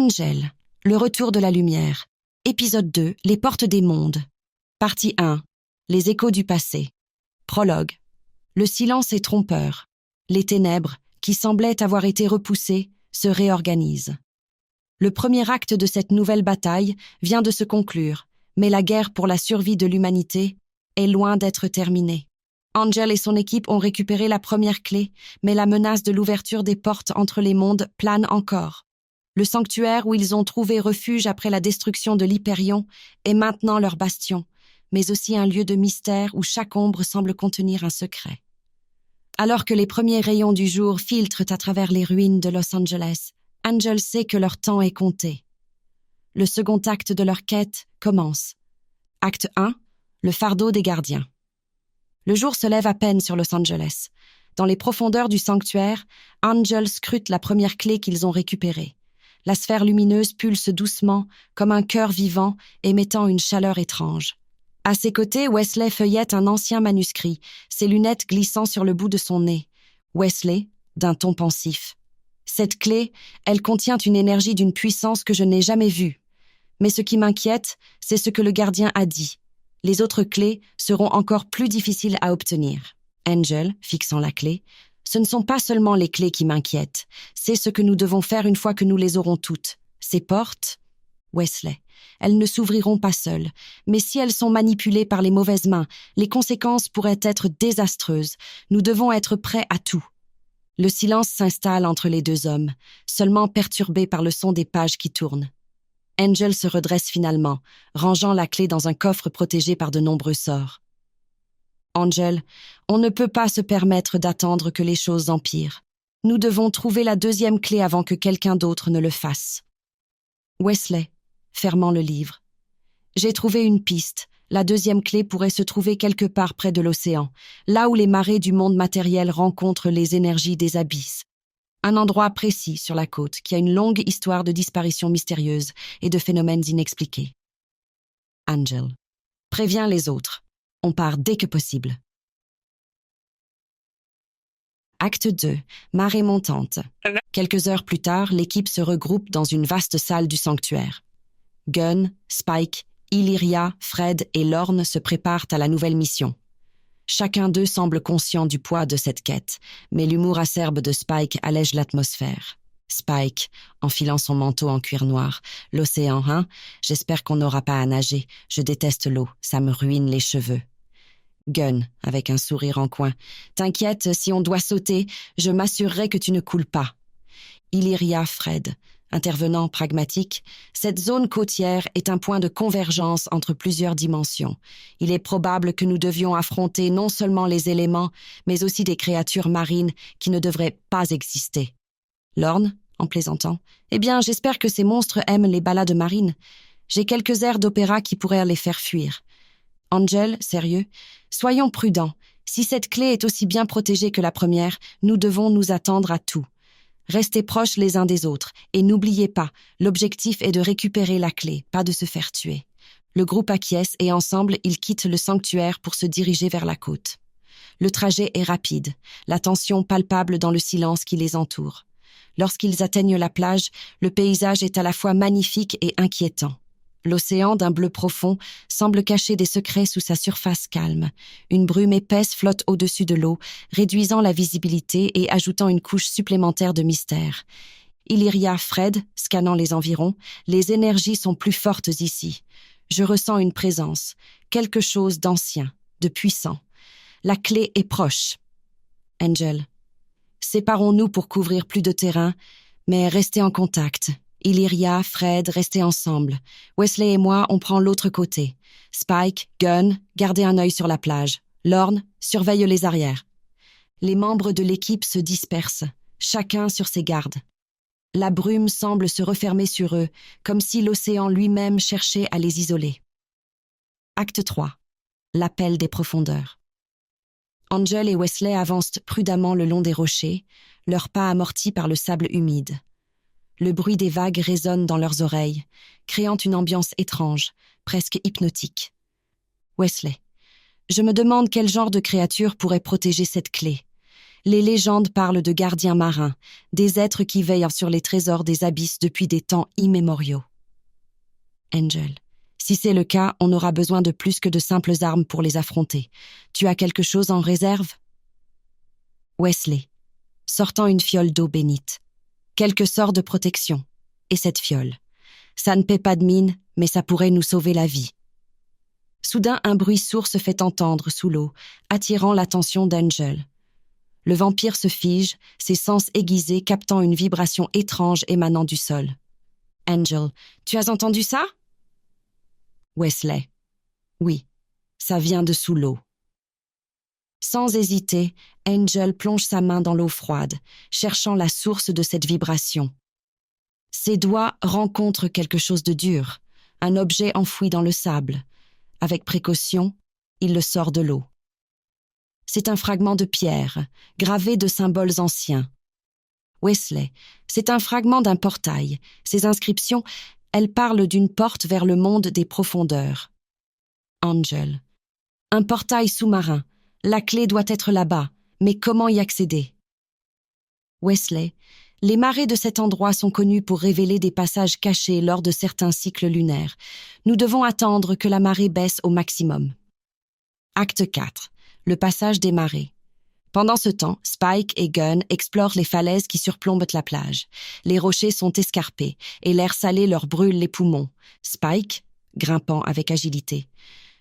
Angel, le retour de la lumière. Épisode 2, les portes des mondes. Partie 1, les échos du passé. Prologue. Le silence est trompeur. Les ténèbres, qui semblaient avoir été repoussées, se réorganisent. Le premier acte de cette nouvelle bataille vient de se conclure, mais la guerre pour la survie de l'humanité est loin d'être terminée. Angel et son équipe ont récupéré la première clé, mais la menace de l'ouverture des portes entre les mondes plane encore. Le sanctuaire où ils ont trouvé refuge après la destruction de l'Hyperion est maintenant leur bastion, mais aussi un lieu de mystère où chaque ombre semble contenir un secret. Alors que les premiers rayons du jour filtrent à travers les ruines de Los Angeles, Angel sait que leur temps est compté. Le second acte de leur quête commence. Acte 1, le fardeau des gardiens. Le jour se lève à peine sur Los Angeles. Dans les profondeurs du sanctuaire, Angel scrute la première clé qu'ils ont récupérée. La sphère lumineuse pulse doucement, comme un cœur vivant, émettant une chaleur étrange. À ses côtés, Wesley feuillette un ancien manuscrit, ses lunettes glissant sur le bout de son nez. Wesley, d'un ton pensif. Cette clé, elle contient une énergie d'une puissance que je n'ai jamais vue. Mais ce qui m'inquiète, c'est ce que le gardien a dit. Les autres clés seront encore plus difficiles à obtenir. Angel, fixant la clé, ce ne sont pas seulement les clés qui m'inquiètent, c'est ce que nous devons faire une fois que nous les aurons toutes. Ces portes, Wesley, elles ne s'ouvriront pas seules, mais si elles sont manipulées par les mauvaises mains, les conséquences pourraient être désastreuses. Nous devons être prêts à tout. Le silence s'installe entre les deux hommes, seulement perturbé par le son des pages qui tournent. Angel se redresse finalement, rangeant la clé dans un coffre protégé par de nombreux sorts. Angel, on ne peut pas se permettre d'attendre que les choses empirent. Nous devons trouver la deuxième clé avant que quelqu'un d'autre ne le fasse. Wesley, fermant le livre. J'ai trouvé une piste. La deuxième clé pourrait se trouver quelque part près de l'océan, là où les marées du monde matériel rencontrent les énergies des abysses. Un endroit précis sur la côte qui a une longue histoire de disparitions mystérieuses et de phénomènes inexpliqués. Angel, préviens les autres. On part dès que possible. Acte 2, marée montante. Quelques heures plus tard, l'équipe se regroupe dans une vaste salle du sanctuaire. Gunn, Spike, Illyria, Fred et Lorne se préparent à la nouvelle mission. Chacun d'eux semble conscient du poids de cette quête, mais l'humour acerbe de Spike allège l'atmosphère. Spike, enfilant son manteau en cuir noir. « L'océan, hein? J'espère qu'on n'aura pas à nager. Je déteste l'eau, ça me ruine les cheveux. » Gunn, avec un sourire en coin. « T'inquiète, si on doit sauter, je m'assurerai que tu ne coules pas. » Illyria, Fred, intervenant pragmatique, cette zone côtière est un point de convergence entre plusieurs dimensions. Il est probable que nous devions affronter non seulement les éléments, mais aussi des créatures marines qui ne devraient pas exister. Lorne, en plaisantant, « Eh bien, j'espère que ces monstres aiment les ballades marines. J'ai quelques airs d'opéra qui pourraient les faire fuir. » Angel, sérieux, « Soyons prudents. Si cette clé est aussi bien protégée que la première, nous devons nous attendre à tout. Restez proches les uns des autres, et n'oubliez pas, l'objectif est de récupérer la clé, pas de se faire tuer. » Le groupe acquiesce et ensemble, ils quittent le sanctuaire pour se diriger vers la côte. Le trajet est rapide, la tension palpable dans le silence qui les entoure. Lorsqu'ils atteignent la plage, le paysage est à la fois magnifique et inquiétant. L'océan, d'un bleu profond, semble cacher des secrets sous sa surface calme. Une brume épaisse flotte au-dessus de l'eau, réduisant la visibilité et ajoutant une couche supplémentaire de mystère. Illyria, Fred, scannant les environs, les énergies sont plus fortes ici. Je ressens une présence, quelque chose d'ancien, de puissant. La clé est proche. Angel. Séparons-nous pour couvrir plus de terrain, mais restez en contact. Illyria, Fred, restez ensemble. Wesley et moi, on prend l'autre côté. Spike, Gunn, gardez un œil sur la plage. Lorne, surveille les arrières. Les membres de l'équipe se dispersent, chacun sur ses gardes. La brume semble se refermer sur eux, comme si l'océan lui-même cherchait à les isoler. Acte 3. L'appel des profondeurs. Angel et Wesley avancent prudemment le long des rochers, leurs pas amortis par le sable humide. Le bruit des vagues résonne dans leurs oreilles, créant une ambiance étrange, presque hypnotique. Wesley. Je me demande quel genre de créature pourrait protéger cette clé. Les légendes parlent de gardiens marins, des êtres qui veillent sur les trésors des abysses depuis des temps immémoriaux. Angel. Si c'est le cas, on aura besoin de plus que de simples armes pour les affronter. Tu as quelque chose en réserve? Wesley, sortant une fiole d'eau bénite. Quelque sort de protection. Et cette fiole. Ça ne paie pas de mine, mais ça pourrait nous sauver la vie. Soudain, un bruit sourd se fait entendre sous l'eau, attirant l'attention d'Angel. Le vampire se fige, ses sens aiguisés captant une vibration étrange émanant du sol. Angel, tu as entendu ça? Wesley. Oui, ça vient de sous l'eau. Sans hésiter, Angel plonge sa main dans l'eau froide, cherchant la source de cette vibration. Ses doigts rencontrent quelque chose de dur, un objet enfoui dans le sable. Avec précaution, il le sort de l'eau. C'est un fragment de pierre, gravé de symboles anciens. Wesley, c'est un fragment d'un portail. Ces inscriptions, elles parlent d'une porte vers le monde des profondeurs. Angel, un portail sous-marin. La clé doit être là-bas, mais comment y accéder? Wesley, les marées de cet endroit sont connues pour révéler des passages cachés lors de certains cycles lunaires. Nous devons attendre que la marée baisse au maximum. Acte 4. Le passage des marées. Pendant ce temps, Spike et Gunn explorent les falaises qui surplombent la plage. Les rochers sont escarpés et l'air salé leur brûle les poumons. Spike, grimpant avec agilité.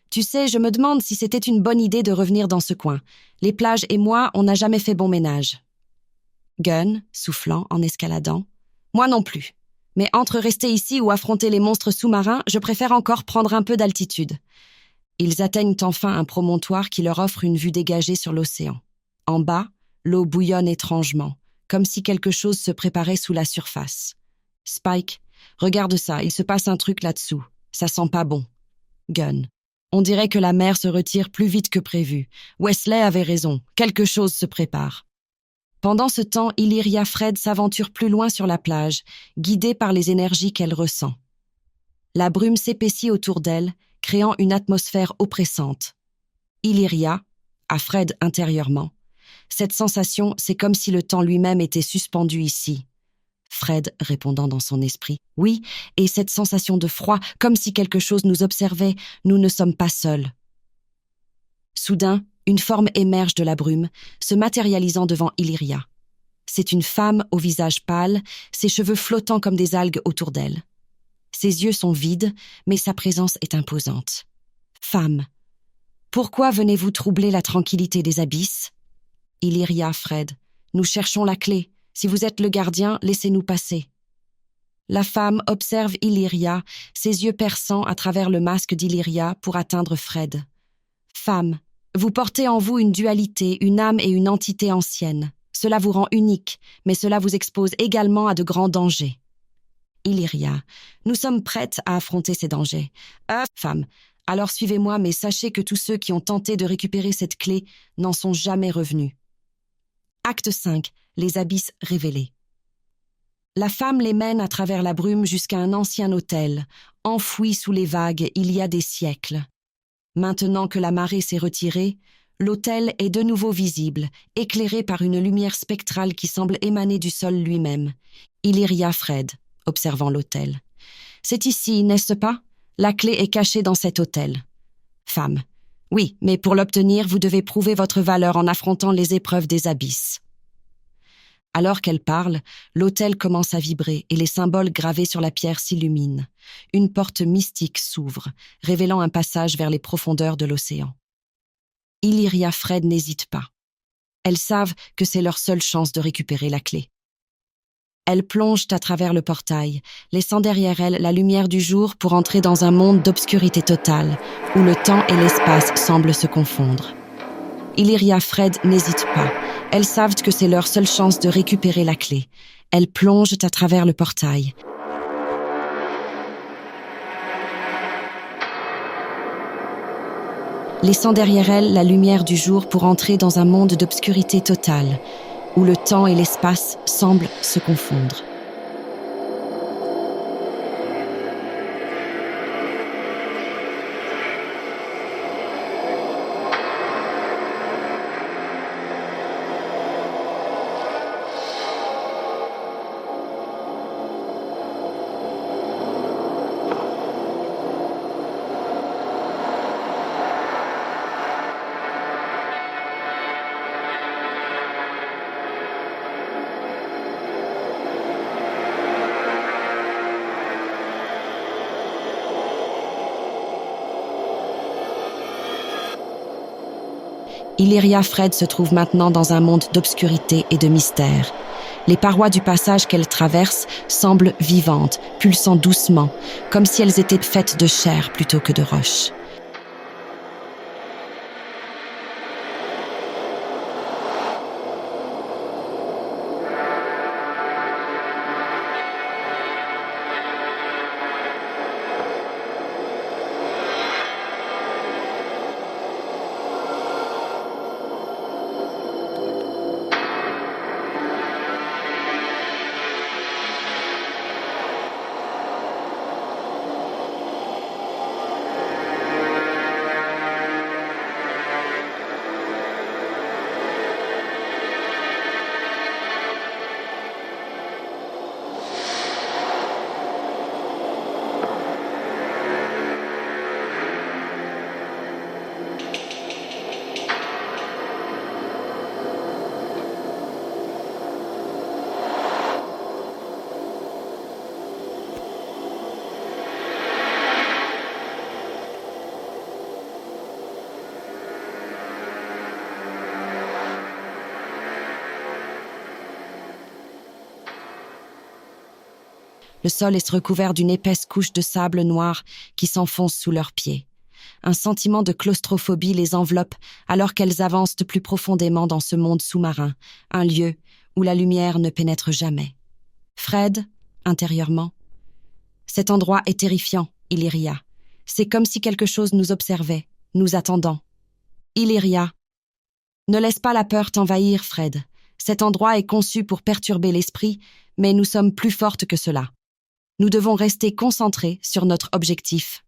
Tu sais, je me demande si c'était une bonne idée de revenir dans ce coin. Les plages et moi, on n'a jamais fait bon ménage. Gunn, soufflant en escaladant. Moi non plus. Mais entre rester ici ou affronter les monstres sous-marins, je préfère encore prendre un peu d'altitude. Ils atteignent enfin un promontoire qui leur offre une vue dégagée sur l'océan. En bas, l'eau bouillonne étrangement, comme si quelque chose se préparait sous la surface. Spike, regarde ça, il se passe un truc là-dessous. Ça sent pas bon. Gunn. On dirait que la mer se retire plus vite que prévu. Wesley avait raison, quelque chose se prépare. Pendant ce temps, Illyria Fred s'aventure plus loin sur la plage, guidée par les énergies qu'elle ressent. La brume s'épaissit autour d'elle, créant une atmosphère oppressante. Illyria, à Fred intérieurement. Cette sensation, c'est comme si le temps lui-même était suspendu ici. Fred répondant dans son esprit. Oui, et cette sensation de froid, comme si quelque chose nous observait, nous ne sommes pas seuls. Soudain, une forme émerge de la brume, se matérialisant devant Illyria. C'est une femme au visage pâle, ses cheveux flottants comme des algues autour d'elle. Ses yeux sont vides, mais sa présence est imposante. Femme, pourquoi venez-vous troubler la tranquillité des abysses? Illyria, Fred, nous cherchons la clé. Si vous êtes le gardien, laissez-nous passer. La femme observe Illyria, ses yeux perçants à travers le masque d'Illyria pour atteindre Fred. Femme, vous portez en vous une dualité, une âme et une entité ancienne. Cela vous rend unique, mais cela vous expose également à de grands dangers. Illyria, nous sommes prêtes à affronter ces dangers. Femme, alors suivez-moi, mais sachez que tous ceux qui ont tenté de récupérer cette clé n'en sont jamais revenus. Acte 5. Les abysses révélés. La femme les mène à travers la brume jusqu'à un ancien hôtel, enfoui sous les vagues il y a des siècles. Maintenant que la marée s'est retirée, l'hôtel est de nouveau visible, éclairé par une lumière spectrale qui semble émaner du sol lui-même. Illyria Fred, observant l'hôtel. C'est ici, n'est-ce pas? La clé est cachée dans cet hôtel. Femme. Oui, mais pour l'obtenir, vous devez prouver votre valeur en affrontant les épreuves des abysses. Alors qu'elle parle, l'autel commence à vibrer et les symboles gravés sur la pierre s'illuminent. Une porte mystique s'ouvre, révélant un passage vers les profondeurs de l'océan. Illyria Fred n'hésite pas. Elles savent que c'est leur seule chance de récupérer la clé. Elles plongent à travers le portail, laissant derrière elles la lumière du jour pour entrer dans un monde d'obscurité totale, où le temps et l'espace semblent se confondre. Illyria Fred n'hésite pas. Elles savent que c'est leur seule chance de récupérer la clé. Elles plongent à travers le portail. Laissant derrière elles la lumière du jour pour entrer dans un monde d'obscurité totale, où le temps et l'espace semblent se confondre. Illyria Fred se trouve maintenant dans un monde d'obscurité et de mystère. Les parois du passage qu'elle traverse semblent vivantes, pulsant doucement, comme si elles étaient faites de chair plutôt que de roche. Le sol est recouvert d'une épaisse couche de sable noir qui s'enfonce sous leurs pieds. Un sentiment de claustrophobie les enveloppe alors qu'elles avancent plus profondément dans ce monde sous-marin, un lieu où la lumière ne pénètre jamais. Fred, intérieurement, cet endroit est terrifiant, Illyria. C'est comme si quelque chose nous observait, nous attendant. Illyria, ne laisse pas la peur t'envahir, Fred. Cet endroit est conçu pour perturber l'esprit, mais nous sommes plus fortes que cela. Nous devons rester concentrés sur notre objectif.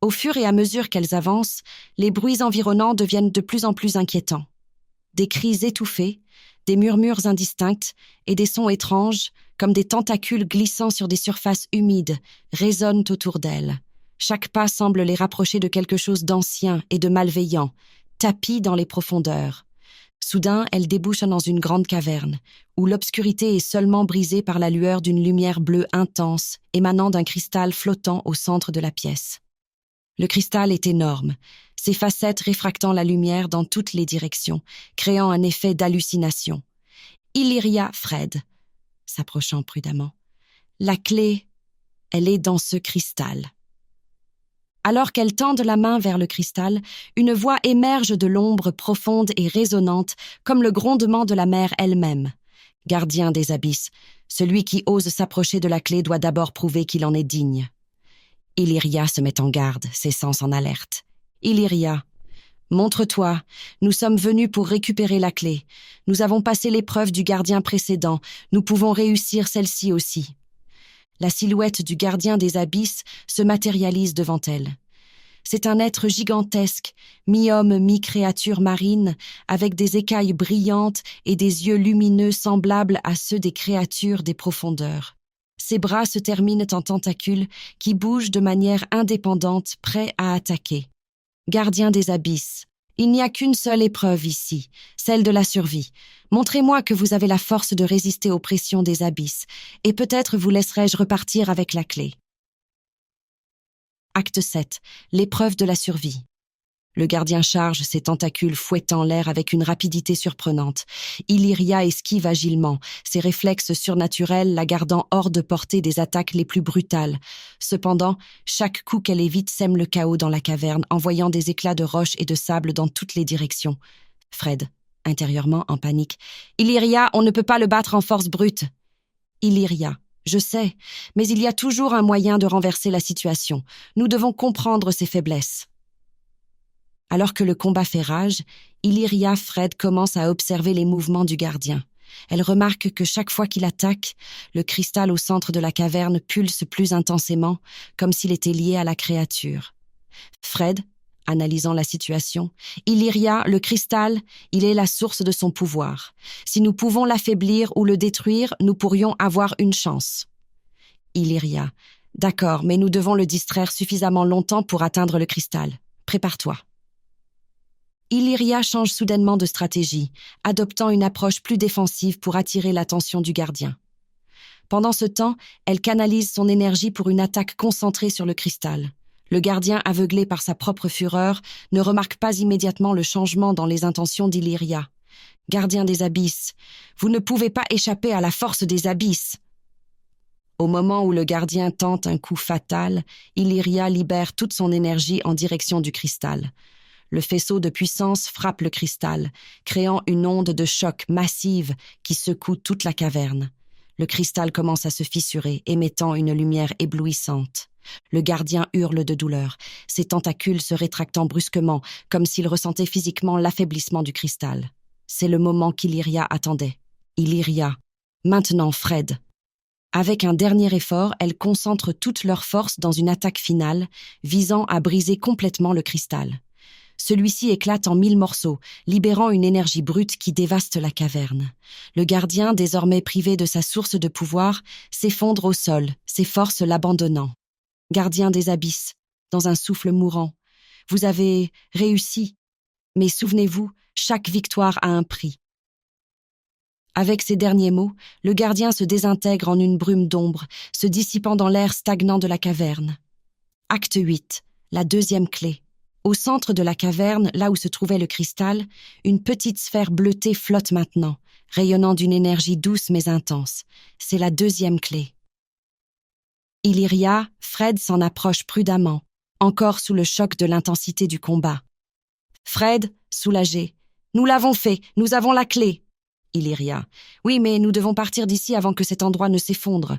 Au fur et à mesure qu'elles avancent, les bruits environnants deviennent de plus en plus inquiétants. Des cris étouffés, des murmures indistincts et des sons étranges, comme des tentacules glissant sur des surfaces humides, résonnent autour d'elles. Chaque pas semble les rapprocher de quelque chose d'ancien et de malveillant, tapi dans les profondeurs. Soudain, elles débouchent dans une grande caverne, où l'obscurité est seulement brisée par la lueur d'une lumière bleue intense, émanant d'un cristal flottant au centre de la pièce. Le cristal est énorme, ses facettes réfractant la lumière dans toutes les directions, créant un effet d'hallucination. Illyria Fred, s'approchant prudemment. La clé, elle est dans ce cristal. Alors qu'elle tendent la main vers le cristal, une voix émerge de l'ombre profonde et résonnante, comme le grondement de la mer elle-même. Gardien des abysses, celui qui ose s'approcher de la clé doit d'abord prouver qu'il en est digne. Illyria se met en garde, ses sens en alerte. Illyria, montre-toi, nous sommes venus pour récupérer la clé. Nous avons passé l'épreuve du gardien précédent, nous pouvons réussir celle-ci aussi. La silhouette du gardien des abysses se matérialise devant elle. C'est un être gigantesque, mi-homme, mi-créature marine, avec des écailles brillantes et des yeux lumineux semblables à ceux des créatures des profondeurs. Ses bras se terminent en tentacules qui bougent de manière indépendante, prêts à attaquer. Gardien des abysses, il n'y a qu'une seule épreuve ici, celle de la survie. Montrez-moi que vous avez la force de résister aux pressions des abysses, et peut-être vous laisserai-je repartir avec la clé. Acte 7. L'épreuve de la survie. Le gardien charge, ses tentacules fouettant l'air avec une rapidité surprenante. Illyria esquive agilement, ses réflexes surnaturels la gardant hors de portée des attaques les plus brutales. Cependant, chaque coup qu'elle évite sème le chaos dans la caverne, envoyant des éclats de roches et de sable dans toutes les directions. Fred, intérieurement en panique. « Illyria, on ne peut pas le battre en force brute. » Illyria. Je sais, mais il y a toujours un moyen de renverser la situation. Nous devons comprendre ses faiblesses. Alors que le combat fait rage, Illyria Fred commence à observer les mouvements du gardien. Elle remarque que chaque fois qu'il attaque, le cristal au centre de la caverne pulse plus intensément, comme s'il était lié à la créature. Fred, analysant la situation, Illyria, le cristal, il est la source de son pouvoir. Si nous pouvons l'affaiblir ou le détruire, nous pourrions avoir une chance. Illyria, d'accord, mais nous devons le distraire suffisamment longtemps pour atteindre le cristal. Prépare-toi. Illyria change soudainement de stratégie, adoptant une approche plus défensive pour attirer l'attention du gardien. Pendant ce temps, elle canalise son énergie pour une attaque concentrée sur le cristal. Le gardien, aveuglé par sa propre fureur, ne remarque pas immédiatement le changement dans les intentions d'Illyria. « Gardien des abysses, vous ne pouvez pas échapper à la force des abysses !» Au moment où le gardien tente un coup fatal, Illyria libère toute son énergie en direction du cristal. Le faisceau de puissance frappe le cristal, créant une onde de choc massive qui secoue toute la caverne. Le cristal commence à se fissurer, émettant une lumière éblouissante. Le gardien hurle de douleur, ses tentacules se rétractant brusquement, comme s'il ressentait physiquement l'affaiblissement du cristal. C'est le moment qu'Illyria attendait. Illyria. Maintenant Fred. Avec un dernier effort, elles concentrent toute leur force dans une attaque finale, visant à briser complètement le cristal. Celui-ci éclate en 1000 morceaux, libérant une énergie brute qui dévaste la caverne. Le gardien, désormais privé de sa source de pouvoir, s'effondre au sol, ses forces l'abandonnant. Gardien des abysses, dans un souffle mourant. Vous avez réussi, mais souvenez-vous, chaque victoire a un prix. Avec ces derniers mots, le gardien se désintègre en une brume d'ombre, se dissipant dans l'air stagnant de la caverne. Acte 8, la deuxième clé. Au centre de la caverne, là où se trouvait le cristal, une petite sphère bleutée flotte maintenant, rayonnant d'une énergie douce mais intense. C'est la deuxième clé. Illyria, Fred s'en approche prudemment, encore sous le choc de l'intensité du combat. Fred, soulagé. « Nous l'avons fait, nous avons la clé !» Illyria. « Oui, mais nous devons partir d'ici avant que cet endroit ne s'effondre. »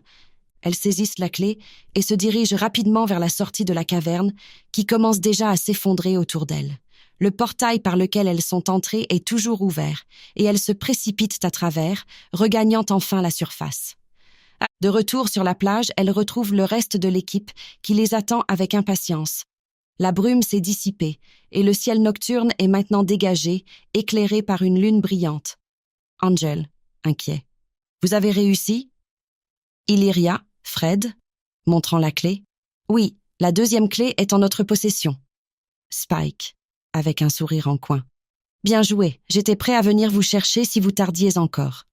Elles saisissent la clé et se dirigent rapidement vers la sortie de la caverne, qui commence déjà à s'effondrer autour d'elles. Le portail par lequel elles sont entrées est toujours ouvert, et elles se précipitent à travers, regagnant enfin la surface. De retour sur la plage, elles retrouvent le reste de l'équipe qui les attend avec impatience. La brume s'est dissipée, et le ciel nocturne est maintenant dégagé, éclairé par une lune brillante. Angel, inquiet. « Vous avez réussi ?» Illyria, Fred, montrant la clé. « Oui, la deuxième clé est en notre possession. » Spike, avec un sourire en coin. « Bien joué, j'étais prêt à venir vous chercher si vous tardiez encore. »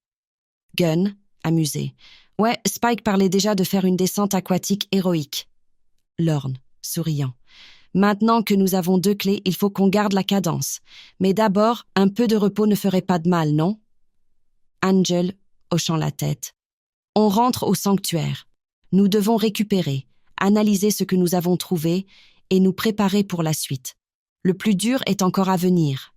Gunn, amusé. « Ouais, Spike parlait déjà de faire une descente aquatique héroïque. » Lorne, souriant. « Maintenant que nous avons 2 clés, il faut qu'on garde la cadence. Mais d'abord, un peu de repos ne ferait pas de mal, non ?» Angel, hochant la tête. « On rentre au sanctuaire. Nous devons récupérer, analyser ce que nous avons trouvé et nous préparer pour la suite. Le plus dur est encore à venir. »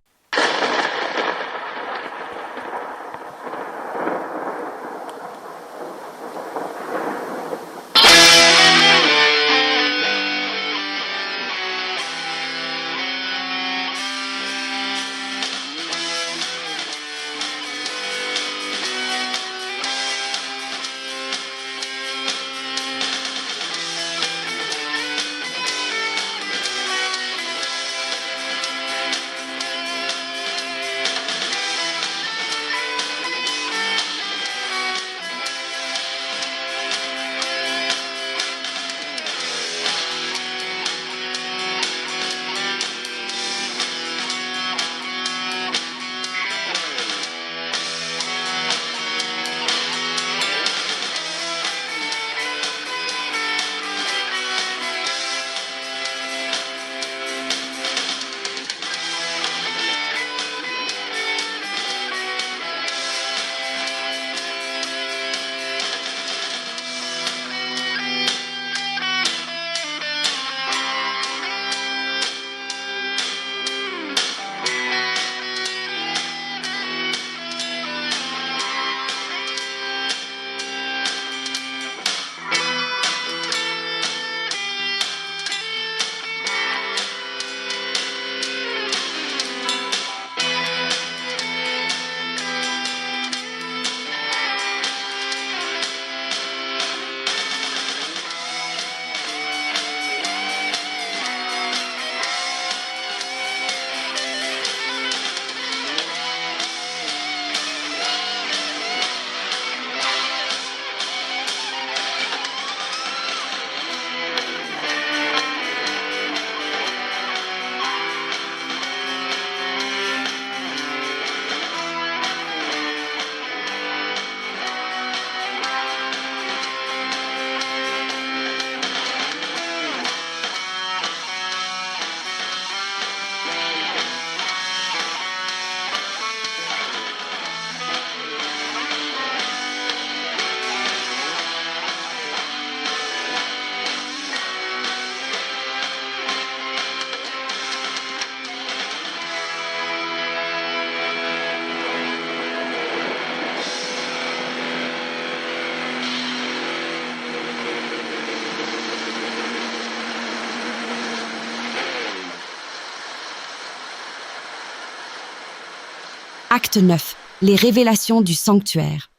Acte 9. Les révélations du sanctuaire.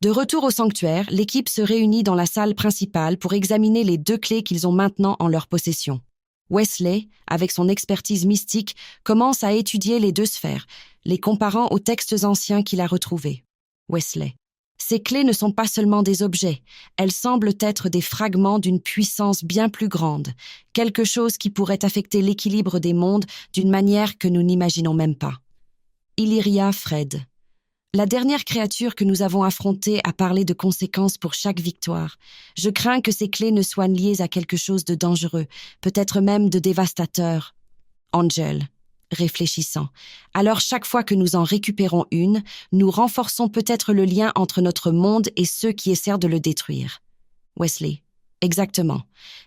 De retour au sanctuaire, l'équipe se réunit dans la salle principale pour examiner les 2 clés qu'ils ont maintenant en leur possession. Wesley, avec son expertise mystique, commence à étudier les 2 sphères, les comparant aux textes anciens qu'il a retrouvés. Wesley. Ces clés ne sont pas seulement des objets, elles semblent être des fragments d'une puissance bien plus grande, quelque chose qui pourrait affecter l'équilibre des mondes d'une manière que nous n'imaginons même pas. Illyria Fred. La dernière créature que nous avons affrontée a parlé de conséquences pour chaque victoire. Je crains que ces clés ne soient liées à quelque chose de dangereux, peut-être même de dévastateur. Angel. Réfléchissant. Alors chaque fois que nous en récupérons une, nous renforçons peut-être le lien entre notre monde et ceux qui essaient de le détruire. Wesley. Exactement.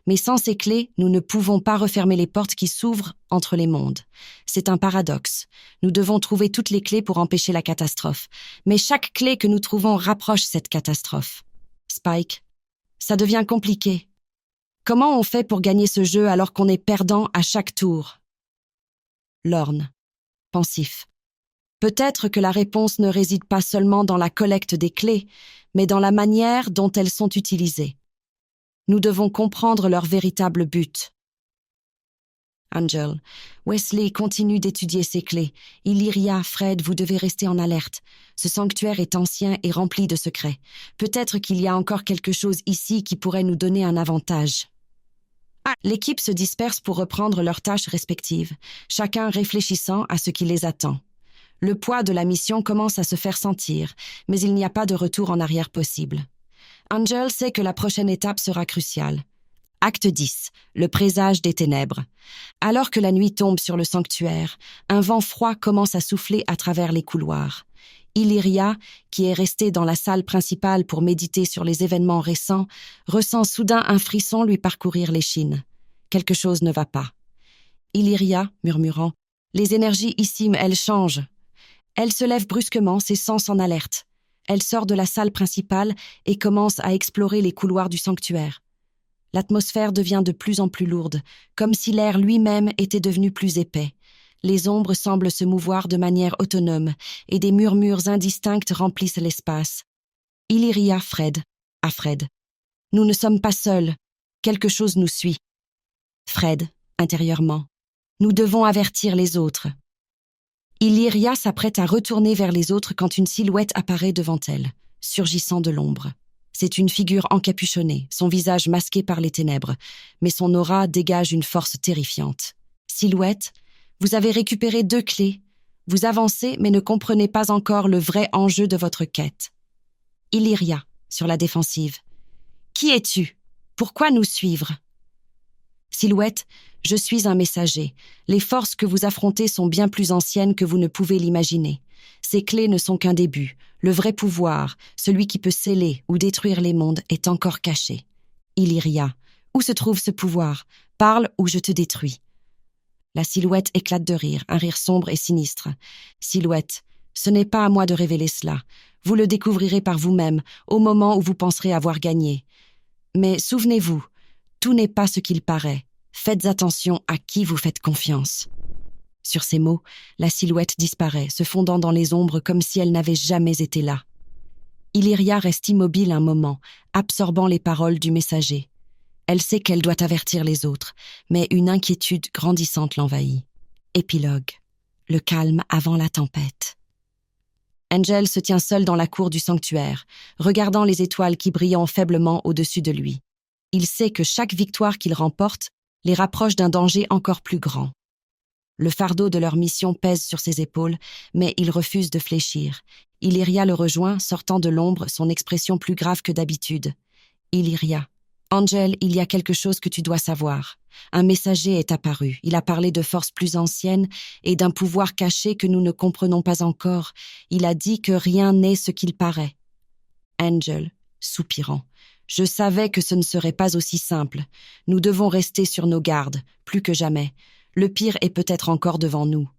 Mais sans ces clés, nous ne pouvons pas refermer les portes qui s'ouvrent entre les mondes. C'est un paradoxe. Nous devons trouver toutes les clés pour empêcher la catastrophe. Mais chaque clé que nous trouvons rapproche cette catastrophe. Spike. Ça devient compliqué. Comment on fait pour gagner ce jeu alors qu'on est perdant à chaque tour? Lorne. Pensif. Peut-être que la réponse ne réside pas seulement dans la collecte des clés, mais dans la manière dont elles sont utilisées. Nous devons comprendre leur véritable but. Angel. Wesley continue d'étudier ces clés. Illyria, Fred, vous devez rester en alerte. Ce sanctuaire est ancien et rempli de secrets. Peut-être qu'il y a encore quelque chose ici qui pourrait nous donner un avantage. L'équipe se disperse pour reprendre leurs tâches respectives, chacun réfléchissant à ce qui les attend. Le poids de la mission commence à se faire sentir, mais il n'y a pas de retour en arrière possible. Angel sait que la prochaine étape sera cruciale. Acte 10. Le présage des ténèbres. Alors que la nuit tombe sur le sanctuaire, un vent froid commence à souffler à travers les couloirs. Illyria, qui est restée dans la salle principale pour méditer sur les événements récents, ressent soudain un frisson lui parcourir l'échine. Quelque chose ne va pas. Illyria, murmurant, « Les énergies ici, elles changent. » Elle se lève brusquement, ses sens en alerte. Elle sort de la salle principale et commence à explorer les couloirs du sanctuaire. L'atmosphère devient de plus en plus lourde, comme si l'air lui-même était devenu plus épais. Les ombres semblent se mouvoir de manière autonome et des murmures indistincts remplissent l'espace. Illyria, Fred. À Fred. Nous ne sommes pas seuls. Quelque chose nous suit. Fred, intérieurement. Nous devons avertir les autres. Illyria s'apprête à retourner vers les autres quand une silhouette apparaît devant elle, surgissant de l'ombre. C'est une figure encapuchonnée, son visage masqué par les ténèbres, mais son aura dégage une force terrifiante. Silhouette, vous avez récupéré 2 clés. Vous avancez, mais ne comprenez pas encore le vrai enjeu de votre quête. Illyria, sur la défensive. Qui es-tu? Pourquoi nous suivre? Silhouette, je suis un messager. Les forces que vous affrontez sont bien plus anciennes que vous ne pouvez l'imaginer. Ces clés ne sont qu'un début. Le vrai pouvoir, celui qui peut sceller ou détruire les mondes, est encore caché. Illyria, où se trouve ce pouvoir? Parle ou je te détruis. La silhouette éclate de rire, un rire sombre et sinistre. Silhouette, ce n'est pas à moi de révéler cela. Vous le découvrirez par vous-même, au moment où vous penserez avoir gagné. Mais souvenez-vous, tout n'est pas ce qu'il paraît. Faites attention à qui vous faites confiance. Sur ces mots, la silhouette disparaît, se fondant dans les ombres comme si elle n'avait jamais été là. Illyria reste immobile un moment, absorbant les paroles du messager. Elle sait qu'elle doit avertir les autres, mais une inquiétude grandissante l'envahit. Épilogue. Le calme avant la tempête. Angel se tient seul dans la cour du sanctuaire, regardant les étoiles qui brillent faiblement au-dessus de lui. Il sait que chaque victoire qu'il remporte les rapproche d'un danger encore plus grand. Le fardeau de leur mission pèse sur ses épaules, mais il refuse de fléchir. Illyria le rejoint, sortant de l'ombre, son expression plus grave que d'habitude. Illyria. Angel, il y a quelque chose que tu dois savoir. Un messager est apparu. Il a parlé de forces plus anciennes et d'un pouvoir caché que nous ne comprenons pas encore. Il a dit que rien n'est ce qu'il paraît. Angel, soupirant. Je savais que ce ne serait pas aussi simple. Nous devons rester sur nos gardes, plus que jamais. Le pire est peut-être encore devant nous.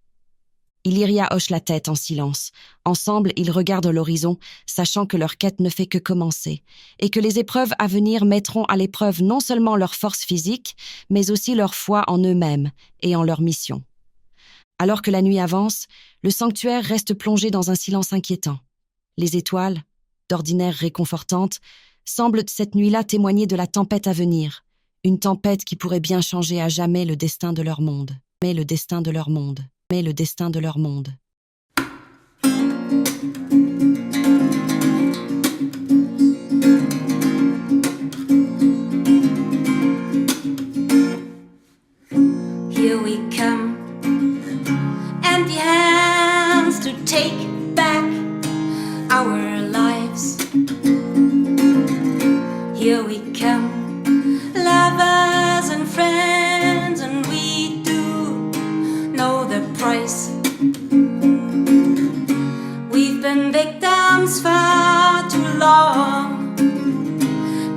Illyria hoche la tête en silence. Ensemble, ils regardent l'horizon, sachant que leur quête ne fait que commencer, et que les épreuves à venir mettront à l'épreuve non seulement leur force physique, mais aussi leur foi en eux-mêmes et en leur mission. Alors que la nuit avance, Le sanctuaire reste plongé dans un silence inquiétant. Les étoiles, d'ordinaire réconfortantes, semblent cette nuit-là témoigner de la tempête à venir, une tempête qui pourrait bien changer à jamais le destin de leur monde. Mais le destin de leur monde. Mais le destin de leur monde. Here we come, empty hands to take back our lives. Here we come, lovers and friends, and we do know the price. We've been victims far too long,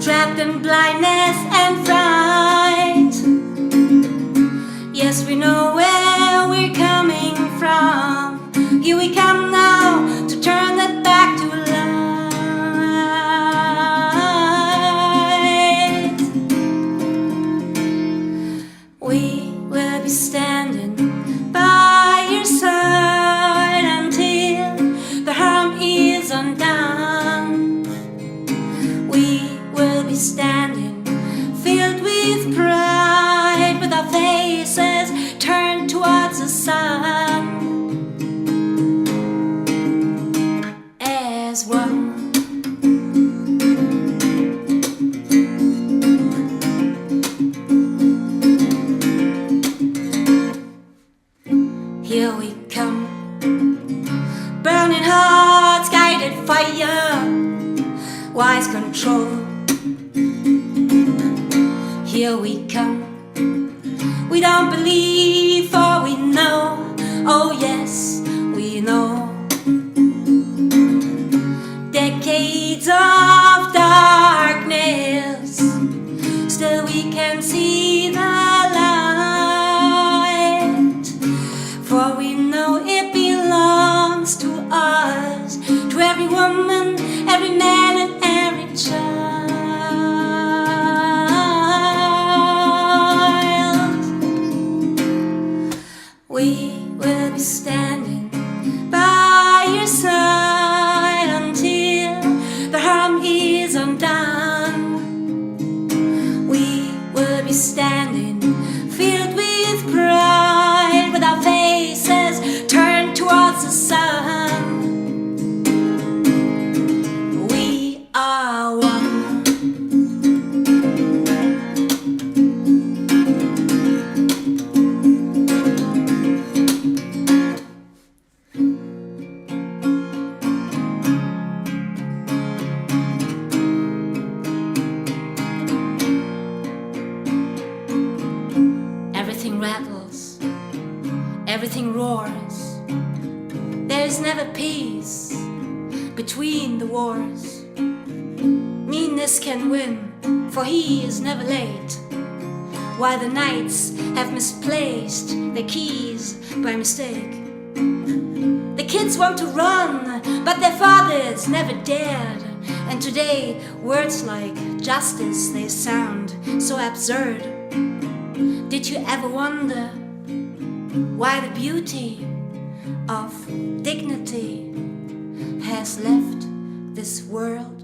trapped in blindness and fright. Yes, we know where we're coming from. Here we come now to turn that back to light. We will be standing by your side until the harm is undone. We will be standing filled with pride, with our faces turned towards the sun. As one. Here we come, burning hearts, guided fire, wise control. Here we come. We don't believe, for we know. Oh yes, we know. Decades of darkness, still we can see the light. For we know it belongs to us, to every woman, every man and every child. We will be standing by your side until the harm is undone. We will be standing filled with pride, with our faces turned towards the sun. We are one. Everything rattles, everything roars. There is never peace between the wars. Meanness can win, for he is never late, while the knights have misplaced their keys by mistake. The kids want to run, but their fathers never dared. And today words like justice, they sound so absurd. Did you ever wonder why the beauty of dignity has left this world?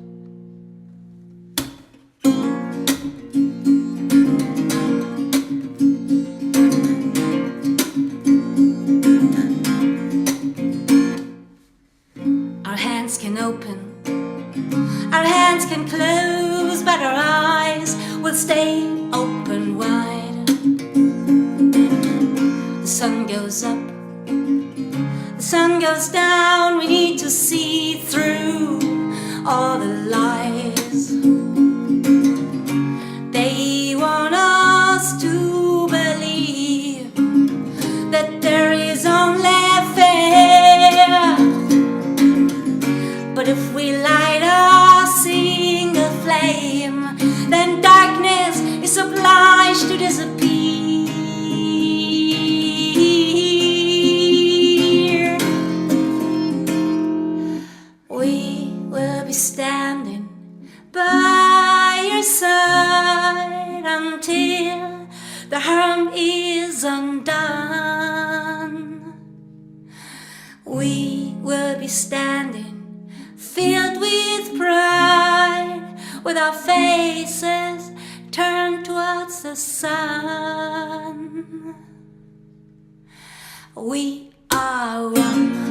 Our hands can open, our hands can close, but our eyes will stay open wide. The sun goes up, the sun goes down. We need to see through all the lies. They want us to believe that there is only fair. But if we light a single flame, then darkness is obliged to disappear. We will be standing by your side until the harm is undone. we'll be standing, filled with pride, with our faces turned towards the sun. We are one.